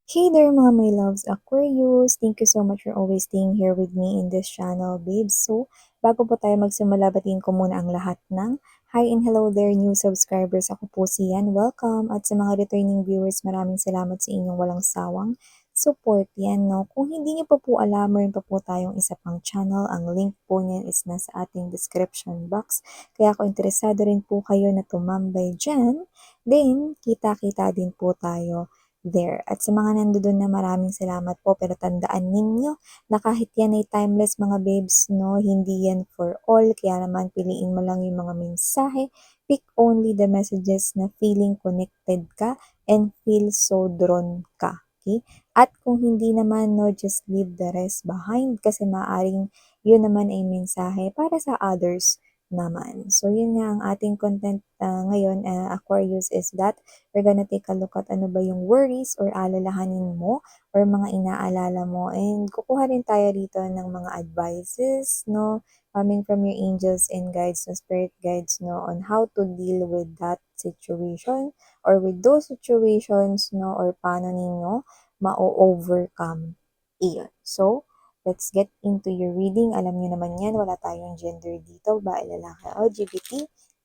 Hey there mga my loves Aquarius! Thank you so much for always staying here with me in this channel, babes. So, bago po tayo magsimula, batiin ko muna ang lahat ng hi and hello there new subscribers. Ako po si Yan. Welcome! At sa mga returning viewers, maraming salamat sa inyong walang sawang support yan, no? Kung hindi niyo pa po alam, meron pa po tayong isa pang channel. Ang link po niyan is nasa ating description box. Kaya kung interesado rin po kayo na tumambay dyan, then kita-kita din po tayo there. At sa mga nandoon na maraming salamat po, pero tandaan ninyo na kahit yan ay timeless mga babes, no, hindi yan for all, kaya naman piliin mo lang yung mga mensahe, pick only the messages na feeling connected ka and feel so drawn ka. Okay? At kung hindi naman, no, just leave the rest behind kasi maaring yun naman ay mensahe para sa others naman. So, yun nga ang ating content ngayon, Aquarius, is that we're gonna take a look at ano ba yung worries or alalahanin mo or mga inaalala mo. And kukuha rin tayo rito ng mga advices, no? Coming from your angels and guides, no, spirit guides, no, on how to deal with that situation or with those situations, no, or paano ninyo ma-overcome iyon. So, let's get into your reading. Alam niyo naman yan, wala tayong gender dito, babae, lalaki, LGBT.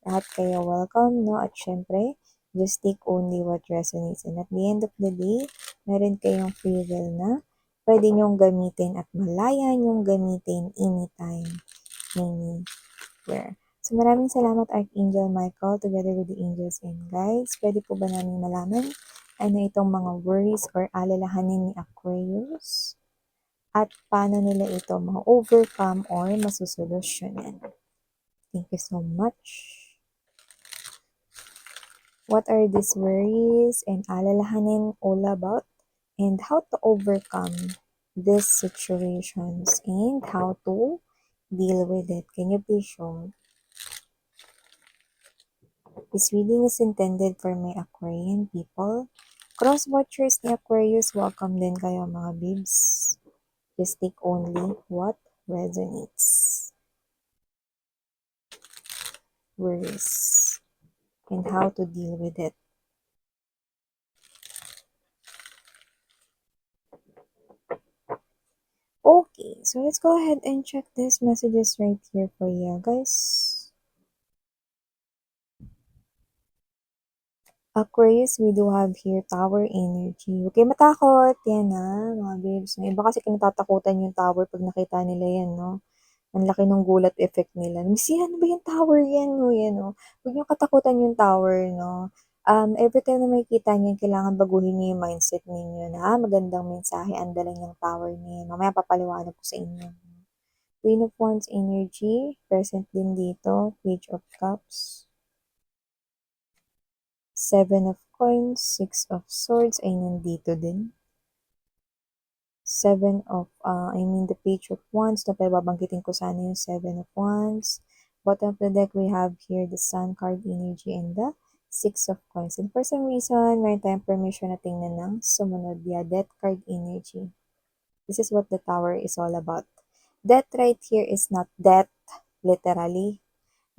Lahat kayo welcome, no? At syempre, just take only what resonates. And at the end of the day, meron kayong free will na pwede nyong gamitin at malaya nyong gamitin anytime, anywhere. So maraming salamat Archangel Michael together with the angels and guides. Pwede po ba namin malaman ano itong mga worries or alalahanin ni Aquarius? At paano nila ito ma-overcome or masusolusyonan? Thank you so much. What are these worries and alalahanin all about? And how to overcome these situations and how to deal with it? Can you please show? This reading is intended for my Aquarian people. Cross-watchers ni Aquarius, welcome din kayo mga babes. Just take only what resonates. Worries and how to deal with it. Okay, so let's go ahead and check these messages right here for you guys. Aquarius, we do have here tower energy. Okay, matakot. Yan na, mga babes. May iba kasi kinatatakutan yung tower pag nakita nila yan, no? Ang laki ng gulat effect nila. Missy, ano ba yung tower yan, no? Yan, no? Huwag niyo katakutan yung tower, no? Every time na makikita niyo, kailangan baguhin niyo yung mindset ninyo na magandang mensahe ang dala niyang tower niya. Mamaya papaliwanag ko sa inyo. Queen of Wands energy, present din dito. Page of Cups. Seven of Coins, Six of Swords ay nandito din. The Page of Wands, na pero babanggitin ko sana yung Seven of Wands. Bottom of the deck, we have here the Sun card energy and the Six of Coins. And for some reason, meron tayong permission na tingnan ng sumunod, the Death card energy. This is what the Tower is all about. Death right here is not death, literally,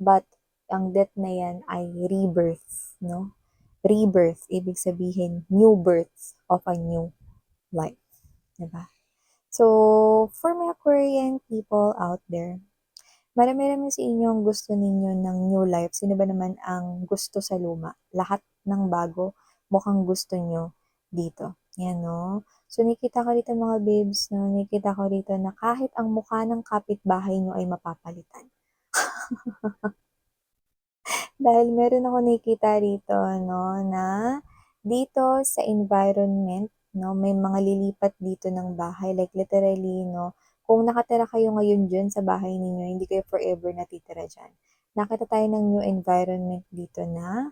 but ang death na yan ay rebirth, no? Rebirth, ibig sabihin, new birth of a new life. Diba? So, for my Aquarian people out there, marami-rami sa inyo ang gusto ninyo ng new life. Sino ba naman ang gusto sa luma? Lahat ng bago, mukhang gusto nyo dito. Yan, no? So, nakita ko rito mga babes, no? Nakita ko rito na kahit ang mukha ng kapitbahay nyo ay mapapalitan. Dahil meron ako nakikita rito, no, na dito sa environment, no, may mga lilipat dito ng bahay. Like literally, no, kung nakatira kayo ngayon dyan sa bahay ninyo, hindi kayo forever natitira dyan. Nakita tayo ng new environment dito na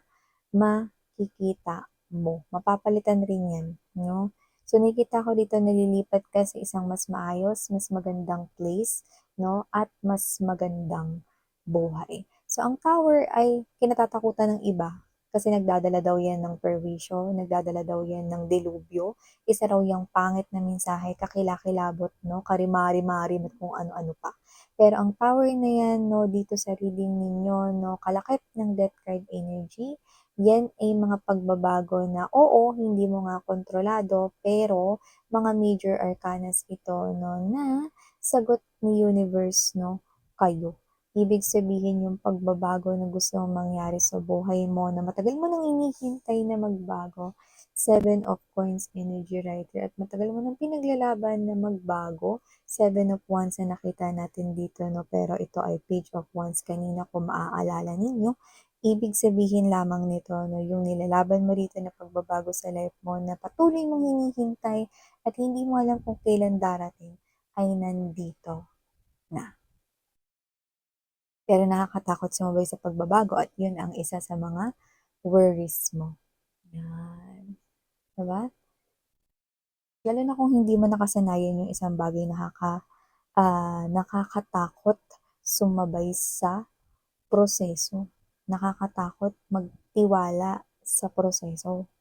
makikita mo. Mapapalitan rin yan, no? So, nakikita ko dito nalilipat ka sa isang mas maayos, mas magandang place, no? At mas magandang buhay. So, ang tower ay kinatatakutan ng iba kasi nagdadala daw yan ng perwisyo, nagdadala daw yan ng delubyo. Isa raw yung pangit na mensahe, kakilakilabot, no? Karimari-mari at kung ano-ano pa. Pero ang power na yan, no, dito sa reading ninyo, no, kalakip ng Death card energy, yan ay mga pagbabago na oo, hindi mo nga kontrolado, pero mga major arcanas ito 'no, na sagot ni universe 'no, kayo. Ibig sabihin yung pagbabago na gusto mong mangyari sa buhay mo na matagal mo nang hinihintay na magbago, Seven of Coins energy right here at matagal mo nang pinaglalaban na magbago, Seven of Wands na nakita natin dito 'no, pero ito ay Page of Wands kanina kung maaalala ninyo. Ibig sabihin lamang nito 'no, yung nilalaban mo rito na pagbabago sa life mo na patuloy mong hinihintay at hindi mo alam kung kailan darating, ay nandito na. Pero nakakatakot sumabay sa pagbabago at yun ang isa sa mga worries mo. Yan, 'di ba? Lalo na kung hindi mo nakasanayan yung isang bagay nakakatakot sumabay sa proseso. Nakakatakot magtiwala sa proseso.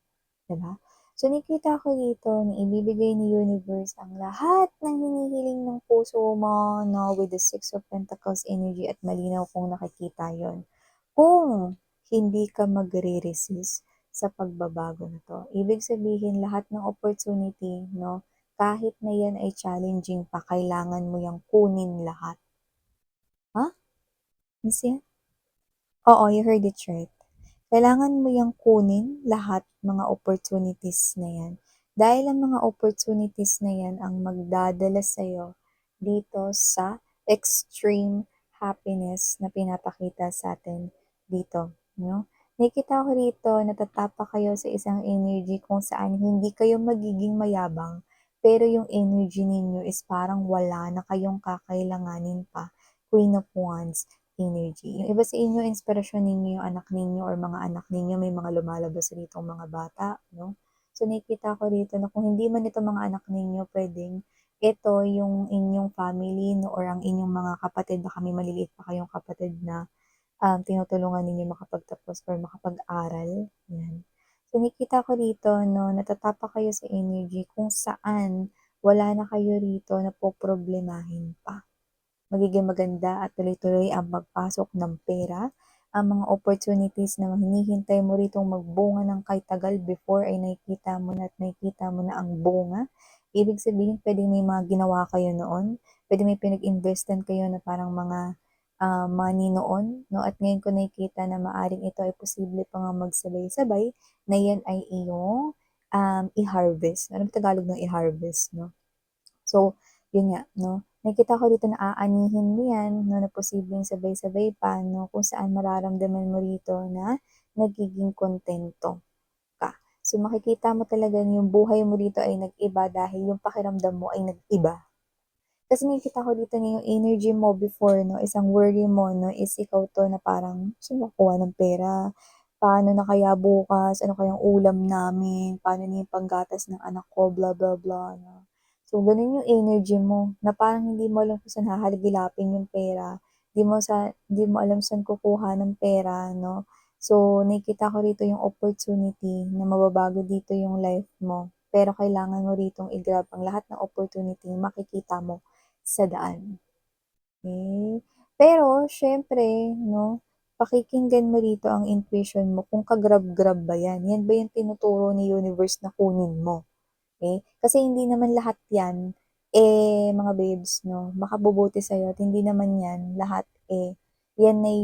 'Di ba? So, nakikita ko dito na ibibigay ni universe ang lahat ng hinihiling ng puso mo 'no, with the Six of Pentacles energy at malinaw kong nakikita yon. Kung hindi ka magre-resist sa pagbabago na 'to, ibig sabihin lahat ng opportunity 'no, kahit na yan ay challenging pa, kailangan mo yang kunin lahat. Ha? Miss yan? Oo, you heard it right. Kailangan mo yang kunin lahat mga opportunities na yan. Dahil ang mga opportunities na yan ang magdadala sa'yo dito sa extreme happiness na pinapakita sa atin dito, no? Nakikita ko rito, natatapak kayo sa isang energy kung saan hindi kayo magiging mayabang, pero yung energy ninyo is parang wala na kayong kakailanganin pa. Queen of Wands energy. Yung iba sa inyo, inspirasyon ninyo yung anak ninyo or mga anak ninyo, may mga lumalabas ritong mga bata, no? So, nakikita ko rito na kung hindi man ito mga anak ninyo, pwedeng ito yung inyong family no, or ang inyong mga kapatid, baka may maliliit pa kayong kapatid na tinutulungan ninyo makapagtapos or makapag-aral. Yan. So, nakikita ko rito, no, natatapak kayo sa energy kung saan wala na kayo rito na poproblemahin pa. Magiging maganda at tuloy-tuloy ang pagpasok ng pera. Ang mga opportunities na hinihintay mo ritong magbunga ng kay tagal before ay nakikita mo na at nakikita mo na ang bunga. Ibig sabihin, pwedeng may mga ginawa kayo noon, pwede may pinag-investan kayo na parang mga money noon, no? At ngayon ko nakikita na maaring ito ay posible pa nga magsabay-sabay na yan ay iyong i-harvest. Ano ba Tagalog ng i-harvest, no? So, yun nga, no? Nakita ko dito na aanihin mo yan, no, na posibleng sabay-sabay pa, no, kung saan mararamdaman mo rito na nagiging kontento ka. So, makikita mo talaga na yung buhay mo dito ay nag-iba dahil yung pakiramdam mo ay nag-iba. Kasi nakikita ko dito na yung energy mo before 'no, isang worry mo 'no, is ikaw 'to na parang, "Saan kukuha ng pera? Paano na kaya bukas? Ano kayang ulam namin? Paano na yung panggatas ng anak ko?" Blah, blah, blah 'no. So, gano'n yung energy mo na parang hindi mo alam kung saan hahagilapin yung pera, di mo alam saan kukuha ng pera 'no. So, nakikita ko rito yung opportunity na mababago dito yung life mo, pero kailangan mo ritong i-grab ang lahat ng opportunity makikita mo sa daan. Okay. Pero siyempre 'no, pakikinggan mo rito ang intuition mo kung ka-grab-grab ba 'yan. 'Yan ba yung tinuturo ni universe na kunin mo, okey? Kasi hindi naman lahat 'yan, mga babes 'no, makabubuti sa'yo at hindi naman 'yan lahat, 'yan ay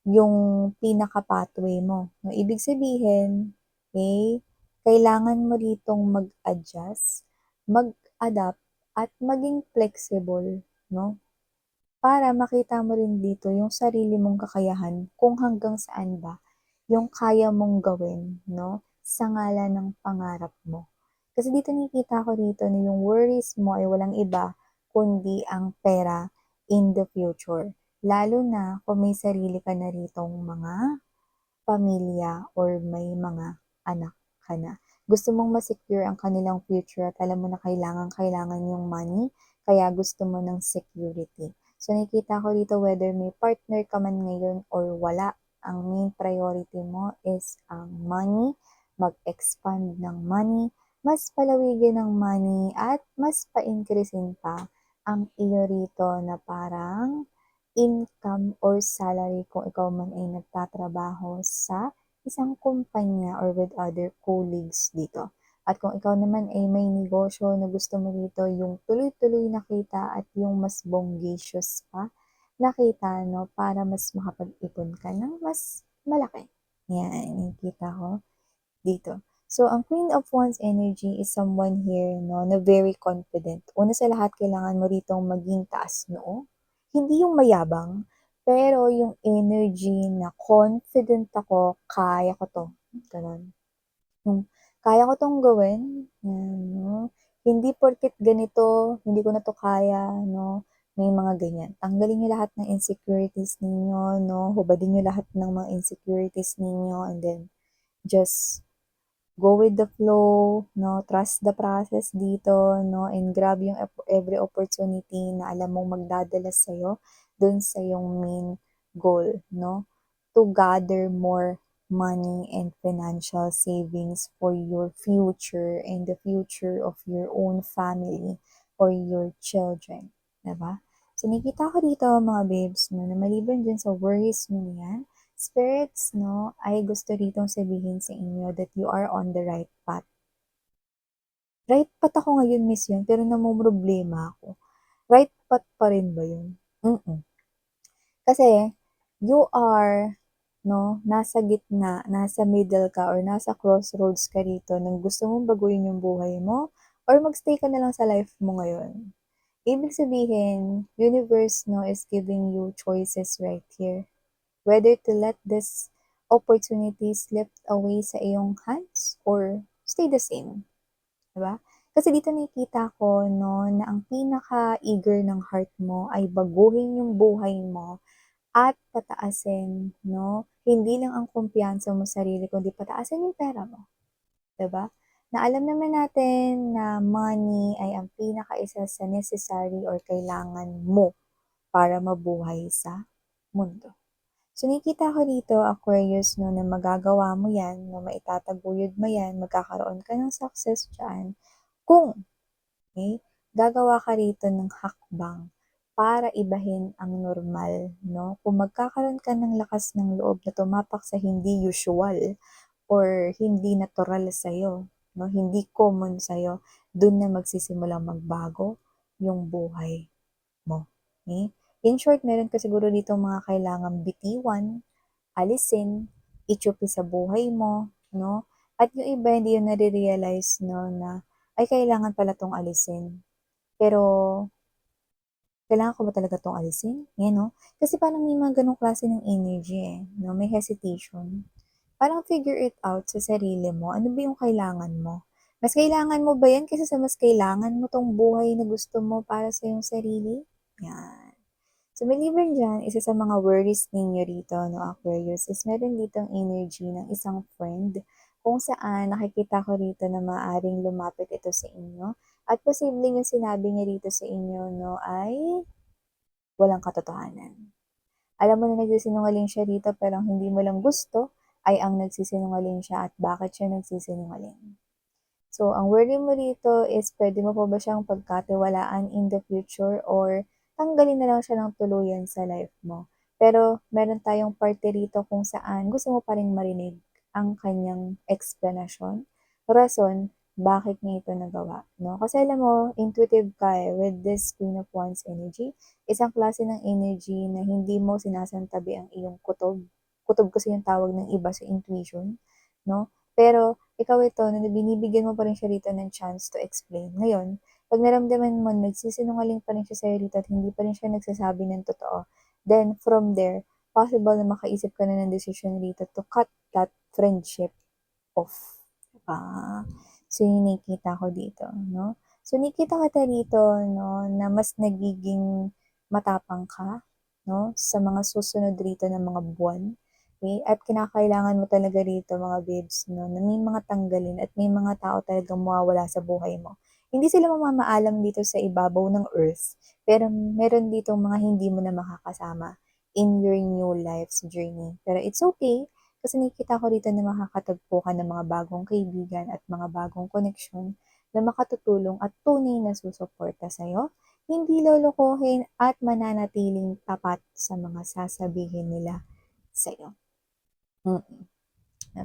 yung pinaka-pathway mo 'no. Ibig sabihin, okey, kailangan mo ritong mag-adjust, mag-adapt at maging flexible 'no, para makita mo rin dito yung sarili mong kakayahan kung hanggang saan ba yung kaya mong gawin 'no, sa ngalan ng pangarap mo. Kasi dito nakikita ko dito na yung worries mo ay walang iba kundi ang pera in the future. Lalo na kung may sarili ka na ritong mga pamilya or may mga anak ka na. Gusto mong ma-secure ang kanilang future at alam mo na kailangang-kailangan yung money, kaya gusto mo ng security. So nakikita ko dito whether may partner ka man ngayon or wala, ang main priority mo is ang money, mag-expand ng money, mas palawigin ng money at mas pa-increasein pa ang iyo rito na parang income or salary kung ikaw man ay nagtatrabaho sa isang kumpanya or with other colleagues dito. At kung ikaw naman ay may negosyo na gusto mo dito, yung tuloy-tuloy na kita at yung mas bongacious pa na kita 'no, para mas makapag-ipon ka ng mas malaki. Yan, nakikita ko dito. So, ang Queen of Wands energy is someone here 'no, na very confident. Una sa lahat kailangan mo ritong maging taas noo. Hindi yung mayabang, pero yung energy na confident ako, kaya ko 'to, gano'n. Hmm, kaya ko 'tong gawin, yan 'no. Hindi porket ganito, hindi ko na 'to kaya 'no, may mga ganyan. Tanggalin niyo lahat ng insecurities ninyo 'no, hubadin niyo lahat ng mga insecurities ninyo and then just go with the flow 'no, trust the process dito 'no, and grab yung every opportunity na alam mong magdadala sa'yo dun sa iyong main goal 'no, to gather more money and financial savings for your future and the future of your own family or your children, 'di ba? So nakikita ko dito mga babes 'no, na maliban diyan sa worries mo na 'yan, spirits 'no, ay gusto ritong sabihin sa inyo that you are on the right path. Right path ako ngayon Miss 'yun, pero namomroblema ako. Right path pa rin ba 'yun? Kasi you are 'no, nasa gitna, nasa middle ka or nasa crossroads ka rito ng gusto mong baguhin yung buhay mo or magstay ka na lang sa life mo ngayon. Ibig sabihin, universe 'no, is giving you choices right here. Whether to let this opportunity slip away sa iyong hands or stay the same, 'di ba? Kasi dito nakikita ko 'no, na ang pinaka-eager ng heart mo ay baguhin yung buhay mo at pataasin 'no, hindi lang ang kumpiyansa mo sa sarili kundi pataasin yung pera mo, 'di ba? Na alam naman natin na money ay ang pinakaisa sa necessary or kailangan mo para mabuhay sa mundo. So nakikita ko dito Aquarius 'no, na magagawa mo 'yan 'no, maitataguyod mo 'yan, magkakaroon ka ng success diyan kung okey, gagawa ka rito ng hakbang para ibahin ang normal 'no. Kung magkakaroon ka ng lakas ng loob na tumapak sa hindi usual or hindi natural sa'yo 'no, hindi common sa'yo, dun na magsisimulang magbago yung buhay mo, okey. In short, meron ka siguro ditong mga kailangang bitiwan, alisin, i-chupi sa buhay mo 'no, at yung iba hindi yun nare-realize 'no, na, ay kailangan pala 'tong alisin. Pero, kailangan ko ba talaga 'tong alisin? 'Yan 'no? Kasi parang may mga gano'ng klase ng energy, eh, 'no, may hesitation. Parang figure it out sa sarili mo, ano ba yung kailangan mo? Mas kailangan mo ba 'yan kaysa sa mas kailangan mo 'tong buhay na gusto mo para sa iyong sarili? 'Yan. So, maliban diyan, isa sa mga worries ninyo rito 'no, Aquarius, is meron ditong energy ng isang friend kung saan nakikita ko rito na maaaring lumapit ito sa inyo at posibleng yung sinabi niya rito sa inyo 'no, ay walang katotohanan. Alam mo na nagsisinungaling siya rito pero ang hindi mo lang gusto ay ang nagsisinungaling siya at bakit siya nagsisinungaling. So, ang worry mo rito is puwede mo pa ba siyang pagkatiwalaan in the future or tanggalin na lang siya ng tuluyan sa life mo. Pero meron tayong parte rito kung saan gusto mo pa ring marinig ang kanyang explanation, rason bakit niya ito nagawa, 'no? Kasi alam mo intuitive ka, eh, with this Queen of Wands energy, isang klase ng energy na hindi mo sinasantabi ang iyong kutob. Kutob kasi yung tawag ng iba sa intuition, 'no? Pero ikaw ito na binibigyan mo pa rin siya rito ng chance to explain. Ngayon, 'pag naramdaman mo na nagsisinungaling pa rin siya sa'yo rito at hindi pa rin siya nagsasabi ng totoo, then from there, possible na makaisip ka na ng desisyon rito to cut that friendship off. So yun yung nakikita ko dito 'no. So nakikita kita rito 'no, na mas nagiging matapang ka 'no, sa mga susunod rito na mga buwan. Okey, at kinakailangan mo talaga rito mga babes 'no, na may mga tanggalin at may mga tao talagang mawawala sa buhay mo. Hindi sila mamamaalam dito sa ibabaw ng earth, pero meron ditong mga hindi mo na makakasama in your new life's journey. Pero it's okay, kasi nakikita ko rito na makakatagpo ka ng mga bagong kaibigan at mga bagong koneksyon na makatutulong at tunay na susuporta sa'yo, hindi lolokohin at mananatiling tapat sa mga sasabihin nila sa'yo. Mm. 'Di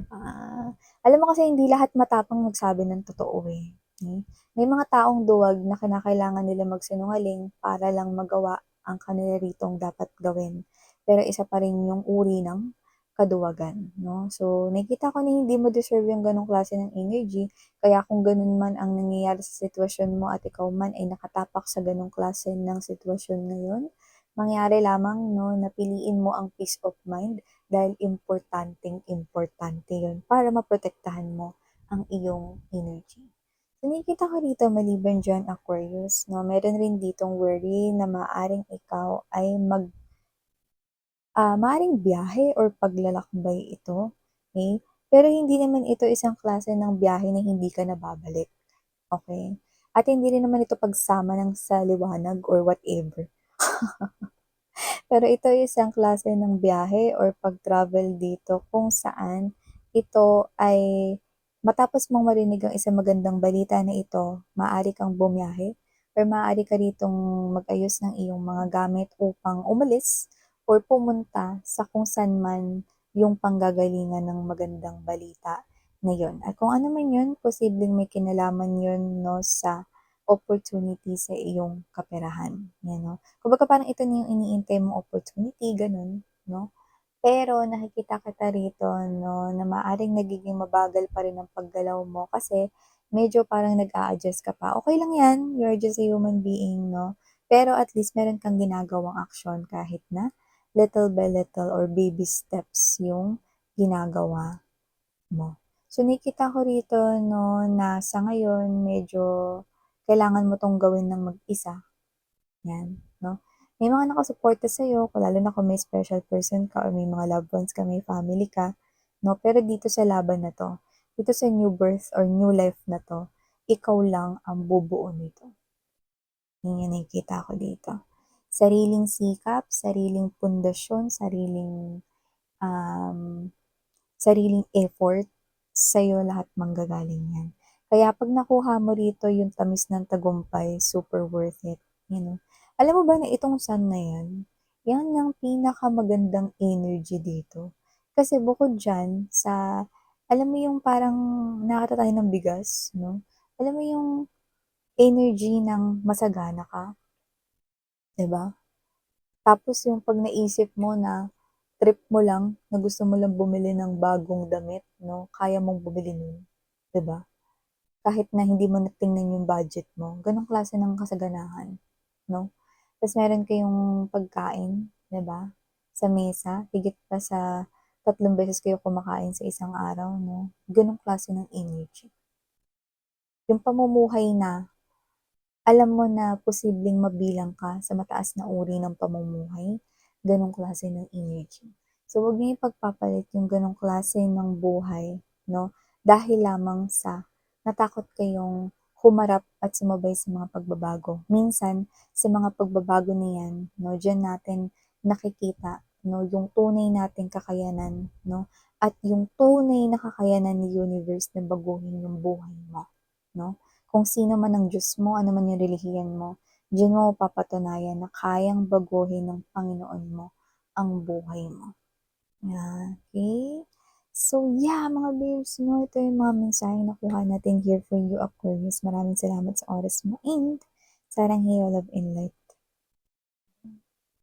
Alam mo kasi hindi lahat matapang magsabi ng totoo, eh, may mga taong duwag na kinakailangan nila magsinungaling para lang magawa ang kanila ritong dapat gawin. Pero isa pa rin yung uri ng kaduwagan, 'no? So, nakikita ko na hindi mo deserve yung gano'ng klase ng energy, kaya kung gano'n man ang nangyayari sa sitwasyon mo at ikaw man ay nakatapak sa gano'ng klase ng sitwasyon ngayon, mangyari lamang 'no, na piliin mo ang peace of mind dahil importanteng-importante 'yun para maprotektahan mo ang iyong energy. So, nakikita ko rito maliban diyan, Aquarius 'no, meron rin ditong worry na maaaring ikaw ay maaaring biyahe or paglalakbay ito, okey? Pero hindi naman ito isang klase ng biyahe na hindi ka na babalik, okey? At hindi rin naman ito pagsama ng sa liwanag or whatever. Pero ito ay isang klase ng biyahe or pag-travel dito kung saan ito ay matapos mong marinig ang isang magandang balita na ito, maaari kang bumiyahe or maaari ka ritong mag-ayos ng iyong mga gamit upang umalis or pumunta sa kung saan man yung panggagalingan ng magandang balita na yun. At kung ano man yun, posibleng may kinalaman yun 'no, sa opportunity sa iyong kaperahan, 'yan 'no. Kumbaga parang ito na yung iniintay mong opportunity gano'n, 'no. Pero nakikita kita rito 'no, na maaaring nagiging mabagal pa rin ang paggalaw mo kasi medyo parang nag-a-adjust ka pa. Okey lang 'yan, you're just a human being 'no, pero at least meron kang ginagawang aksyon kahit na little by little or baby steps yung ginagawa mo. So nakikita ko rito 'no, na sa ngayon medyo kailangan mo 'tong gawin ng mag-isa. 'Yan, 'no. May mga nakasuporta sa'yo lalo na kung may special person ka or may mga loved ones ka, may family ka, 'no. Pero dito sa laban na 'to, dito sa new birth or new life na 'to, ikaw lang ang bubuo nito. 'Yun yung nakikita ko dito. Sariling sikap, sariling pundasyon, um sariling effort, sa'yo lahat manggagaling 'yan. Kaya 'pag nakuha mo rito yung tamis ng tagumpay, super worth it, you know. Alam mo ba na itong sun na 'yan, 'yan ang pinakamagandang energy dito. Kasi bukod diyan sa alam mo yung parang nakakita tayo ng bigas 'no, alam mo yung energy ng masagana ka, 'di ba? Tapos yung 'pag naisip mo na trip mo lang, na gusto mo lang bumili ng bagong damit 'no, kaya mong bumili nun, 'di ba? Kahit na hindi mo na tingnan yung budget mo, gano'ng klase ng kasaganahan, 'no? Ta's meron kayong pagkain, 'di ba, sa mesa, higit pa sa 3 beses kayo kumakain sa isang araw 'no, gano'ng klase ng energy. Yung pamumuhay na alam mo na posibleng mabilang ka sa mataas na uri ng pamumuhay, gano'ng klase ng energy. So, huwag niyo ipagpapalit yung gano'ng klase ng buhay 'no, dahil lamang sa natakot kayong humarap at sumabay sa mga pagbabago. Minsan sa mga pagbabago na 'yan 'no, diyan natin nakikita 'no, yung tunay nating kakayanan 'no, at yung tunay na kakayanan ni universe na baguhin yung buhay mo 'no. Kung sino man ang Diyos mo, ano man yung relihiyon mo, diyan mo mapapatunayan na kayang baguhin ng Panginoon mo ang buhay mo. Okay. So yeah, mga babes 'no, ito yung mga mensaheng nakuha natin here for you, Aquarius. Maraming salamat sa oras mo and sarang heyo, love and light.